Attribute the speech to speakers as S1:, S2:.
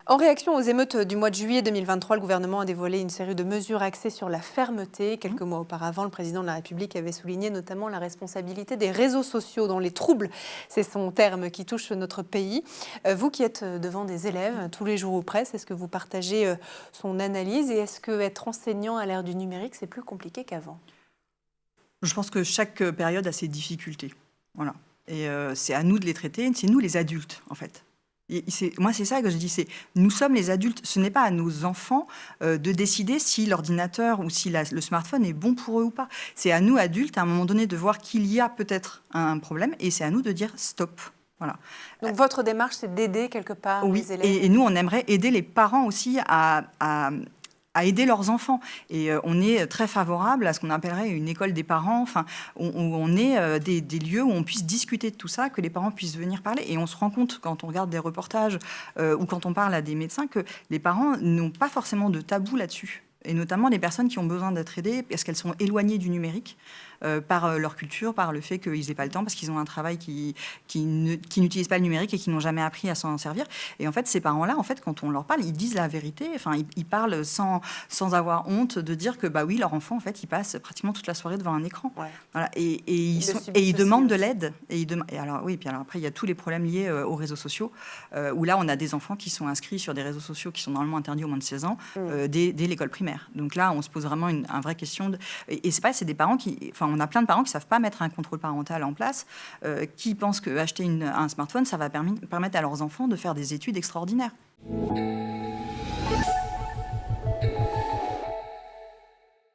S1: En réaction aux émeutes du mois de juillet 2023, le gouvernement a dévoilé une série de mesures axées sur la fermeté. Quelques mois auparavant, le président de la République avait souligné notamment la responsabilité des réseaux sociaux dans les troubles. C'est son terme qui touche notre pays. Vous qui êtes devant des élèves tous les jours ou presque, est-ce que vous partagez son analyse et est-ce qu'être enseignant à l'ère du numérique, c'est plus compliqué qu'avant?
S2: Je pense que chaque période a ses difficultés. Voilà. Et c'est à nous de les traiter, c'est nous les adultes, en fait. Moi, c'est ça que je dis, nous sommes les adultes. Ce n'est pas à nos enfants de décider si l'ordinateur ou si le smartphone est bon pour eux ou pas. C'est à nous, adultes, à un moment donné, de voir qu'il y a peut-être un problème et c'est à nous de dire stop. Voilà.
S1: Donc votre démarche, c'est d'aider quelque part les élèves.
S2: Et nous, on aimerait aider les parents aussi à aider leurs enfants. Et on est très favorable à ce qu'on appellerait une école des parents, enfin, on est des lieux où on puisse discuter de tout ça, que les parents puissent venir parler. Et on se rend compte, quand on regarde des reportages ou quand on parle à des médecins, que les parents n'ont pas forcément de tabou là-dessus. Et notamment les personnes qui ont besoin d'être aidées parce qu'elles sont éloignées du numérique par leur culture, par le fait qu'ils n'aient pas le temps, parce qu'ils ont un travail qui n'utilise pas le numérique et qui n'ont jamais appris à s'en servir. Et en fait, ces parents-là, en fait, quand on leur parle, ils disent la vérité. Enfin, ils parlent sans avoir honte de dire que, bah oui, leur enfant, en fait, il passe pratiquement toute la soirée devant un écran. Ouais. Voilà. Et ils demandent de l'aide. Et alors, oui, puis alors après, il y a tous les problèmes liés aux réseaux sociaux, où là, on a des enfants qui sont inscrits sur des réseaux sociaux qui sont normalement interdits aux moins de 16 ans, dès l'école primaire. Donc là, on se pose vraiment une vraie question. Et c'est des parents qui... Enfin, on a plein de parents qui ne savent pas mettre un contrôle parental en place, qui pensent qu'acheter un smartphone, ça va permettre à leurs enfants de faire des études extraordinaires.